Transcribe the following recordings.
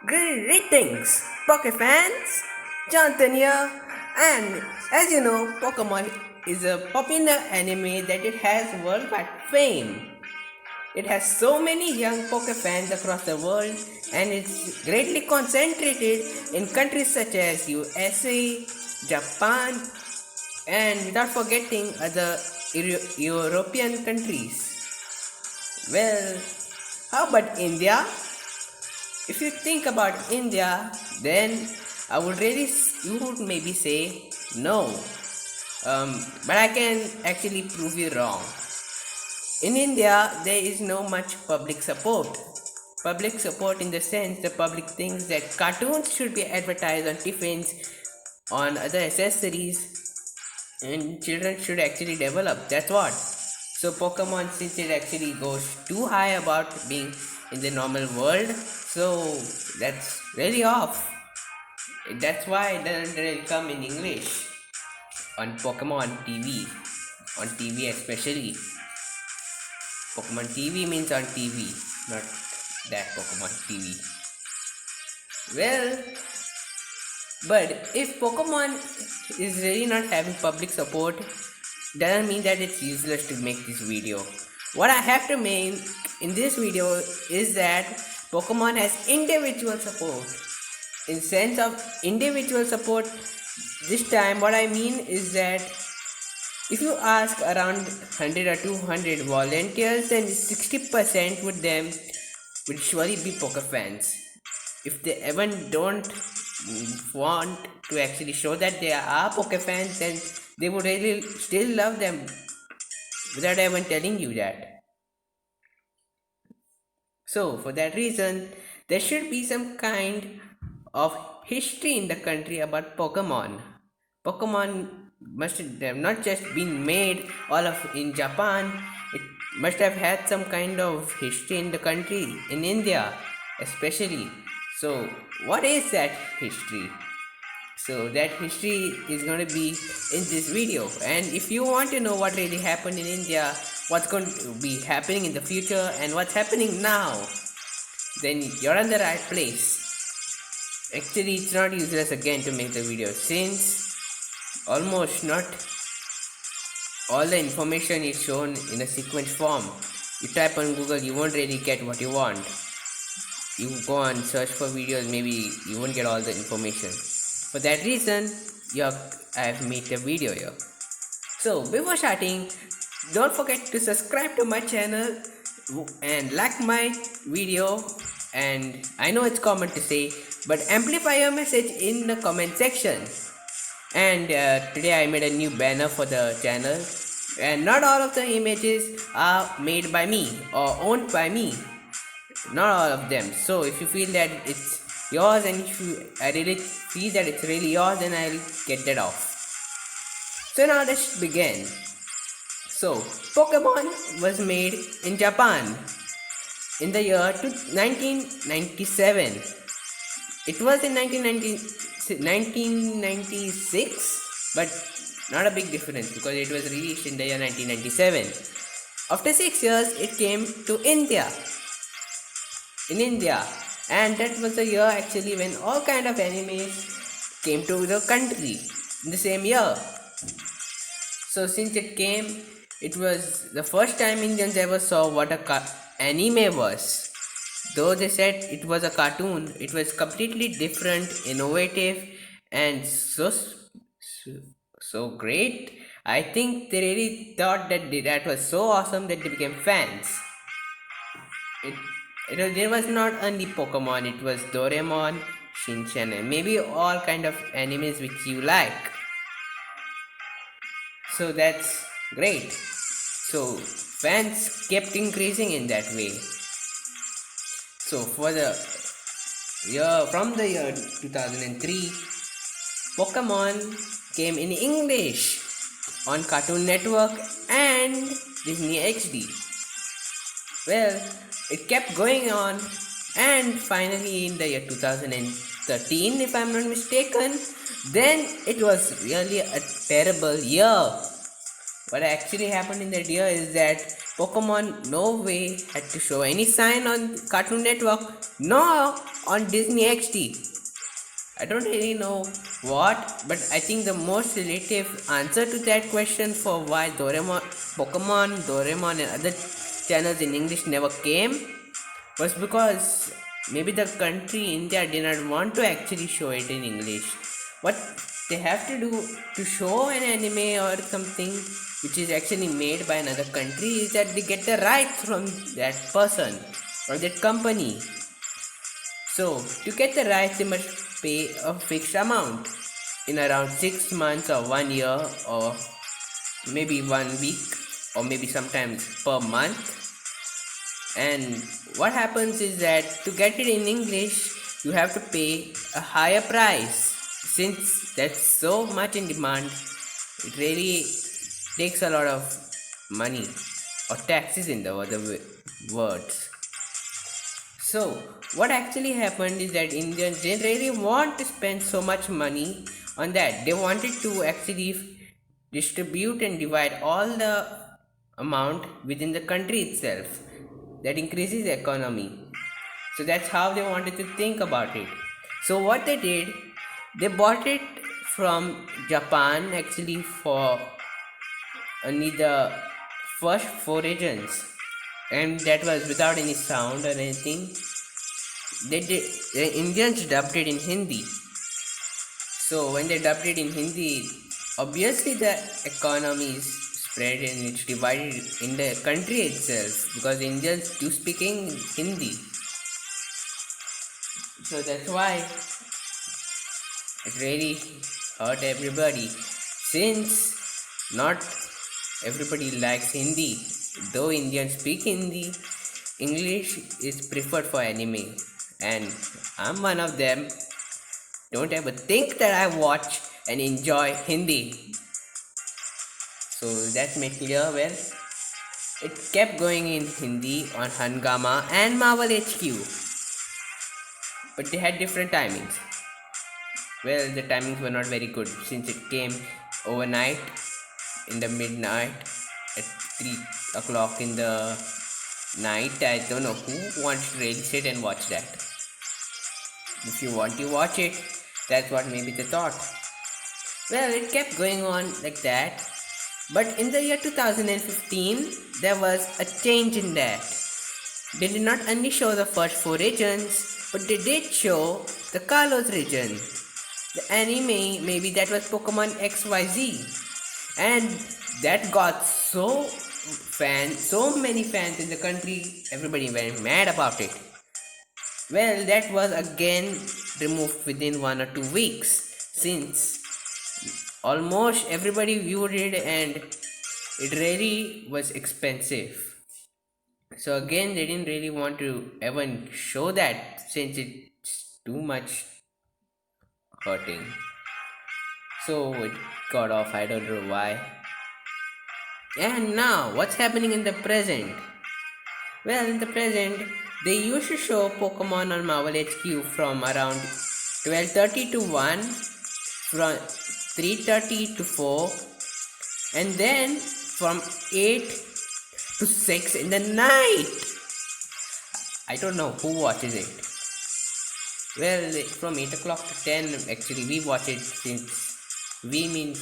Greetings, Poke fans! Jonathan here, and as you know, Pokemon is a popular anime that it has worldwide fame. It has so many young Poke fans across the world, and it's greatly concentrated in countries such as USA, Japan, and without forgetting other European countries. Well, how about India? If you think about India, then I would really, you would maybe say no. But I can actually prove you wrong. In India, there is no much public support. Public support in the sense the public thinks that cartoons should be advertised on tiffins, on other accessories, and children should actually develop. That's what. So Pokemon, since it actually goes too high about being in the normal world, so that's really off. That's why it doesn't really come in English on Pokemon TV. On TV especially. Pokemon TV means on TV, not that Pokemon TV. Well, but if Pokemon is really not having public support, doesn't mean that it's useless to make this video. What I have to make in this video is that Pokemon has individual support. In sense of individual support, this time what I mean is that if you ask around 100 or 200 volunteers, then 60% would them would surely be Poke fans. If they even don't want to actually show that they are Poke fans, then they would really still love them without even telling you that. So, for that reason, there should be some kind of history in the country about Pokemon. Pokemon must have not just been made all of in Japan, it must have had some kind of history in the country, in India especially. So, what is that history? So that history is going to be in this video, and if you want to know what really happened in India, what's going to be happening in the future, and what's happening now, then you're in the right place. Actually, it's not useless again to make the video, since almost not all the information is shown in a sequence form. You type on Google, you won't really get what you want. You go and search for videos, maybe you won't get all the information. For that reason, I have made a video here. So before starting, don't forget to subscribe to my channel and like my video. And I know it's common to say, but amplify your message in the comment section. And today I made a new banner for the channel, and not all of the images are made by me or owned by me. Not all of them. So if you feel that it's yours, and if I really feel that it's really yours, then I'll get that off. So now let's begin. So Pokemon was made in Japan in the year 1997. It was in 1996, but not a big difference because it was released in the year 1997. After 6 years, it came to India. In India, and that was the year actually when all kind of animes came to the country in the same year. So since it came, it was the first time Indians ever saw what a anime was. Though they said it was a cartoon, it was completely different, innovative, and so great. I think they really thought that was so awesome that they became fans. There was not only Pokemon, it was Doraemon, Shinchan, and maybe all kind of animes which you like. So that's great. So fans kept increasing in that way. So from the year 2003, Pokemon came in English on Cartoon Network and Disney XD. Well, it kept going on, and finally in the year 2013, if I'm not mistaken, then it was really a terrible year. What actually happened in that year is that Pokemon no way had to show any sign on Cartoon Network, nor on Disney XD? I don't really know what, but I think the most relative answer to that question for why Doraemon, and other channels in English never came was because maybe the country India did not want to actually show it in English. What they have to do to show an anime or something which is actually made by another country is that they get the rights from that person or that company. So to get the rights, they must pay a fixed amount in around 6 months or 1 year or maybe 1 week or maybe sometimes per month. And what happens is that to get it in English, you have to pay a higher price. Since that's so much in demand, it really takes a lot of money or taxes in the other words. So, what actually happened is that Indians didn't really want to spend so much money on that. They wanted to actually distribute and divide all the amount within the country itself. That increases the economy. So that's how they wanted to think about it. So what they did, they bought it from Japan actually for only the first 4 regions, and that was without any sound or anything. The Indians dubbed it in Hindi. So when they dubbed it in Hindi, obviously the economy is spread and it's divided in the country itself because Indians do speak Hindi. So that's why it really hurt everybody. Since not everybody likes Hindi, though Indians speak Hindi, English is preferred for anime, and I'm one of them. Don't ever think that I watch and enjoy Hindi. So that made clear. Well, it kept going in Hindi on Hungama and Marvel HQ, but they had different timings. Well, the timings were not very good since it came overnight in the midnight at 3 o'clock in the night. I don't know who wants to really sit and watch that. If you want to watch it, that's what maybe the thought. Well, it kept going on like that. But in the year 2015, there was a change in that. They did not only show the first 4 regions, but they did show the Kalos region. The anime, maybe that was Pokemon XYZ. And that got so many fans in the country, everybody went mad about it. Well, that was again removed within 1 or 2 weeks, since almost everybody viewed it and it really was expensive. So again, they didn't really want to even show that since it's too much hurting. So it got off, I don't know why. And now, what's happening in the present? Well, in the present, they used to show Pokemon on Marvel HQ from around 12:30 to 1, from 3:30 to 4, and then from 8 to 6 in the night. I don't know who watches it. Well, from 8 o'clock to 10, actually, we watch it since we means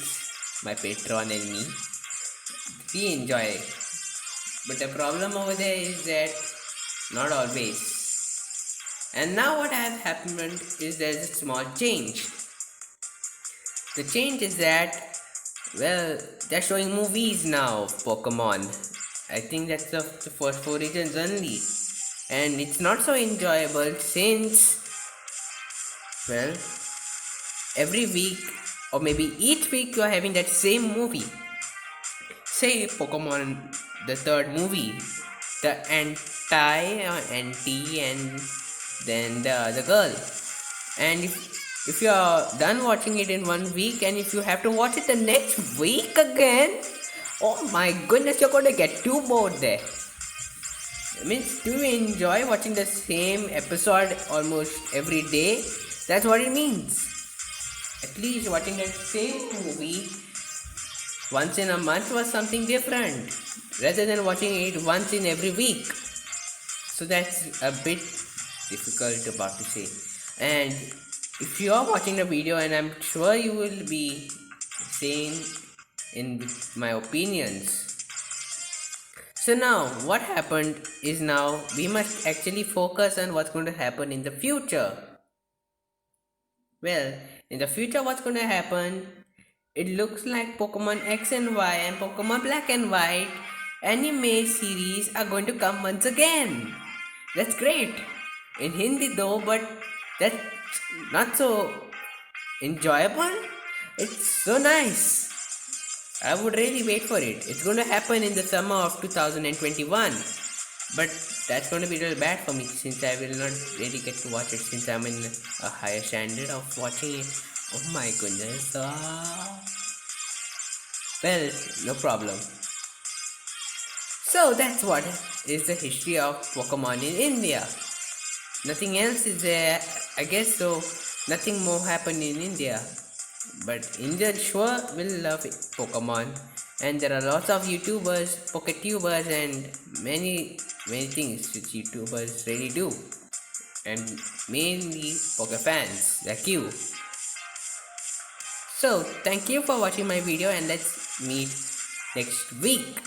my patron and me. We enjoy it. But the problem over there is that not always. And now what has happened is there's a small change. The change is that, well, they're showing movies now of Pokemon. I think that's the first 4 regions only. And it's not so enjoyable since, well, every week or maybe each week you are having that same movie. Say Pokemon, the third movie, the Auntie and then the other girl. And if you are done watching it in 1 week and if you have to watch it the next week again, oh my goodness, you're going to get too bored there. It means, do you enjoy watching the same episode almost every day? That's what it means. At least watching that same movie once in a month was something different rather than watching it once in every week. So that's a bit difficult about to say. And if you are watching the video, and I'm sure you will be saying in my opinions. So now what happened is now we must actually focus on what's going to happen in the future. Well, in the future, what's going to happen? It looks like Pokemon X and Y and Pokemon Black and White anime series are going to come once again. That's great. In Hindi though, but that's not so enjoyable. It's so nice. I would really wait for it. It's going to happen in the summer of 2021. But that's going to be real bad for me since I will not really get to watch it since I'm in a higher standard of watching it. Oh my goodness. Well, no problem. So that's what is the history of Pokemon in India. Nothing else is there, I guess so. Nothing more happened in India. But India sure will love Pokemon. And there are lots of YouTubers, Poketubers, and many things which YouTubers really do. And mainly Poke fans like you. So thank you for watching my video, and let's meet next week.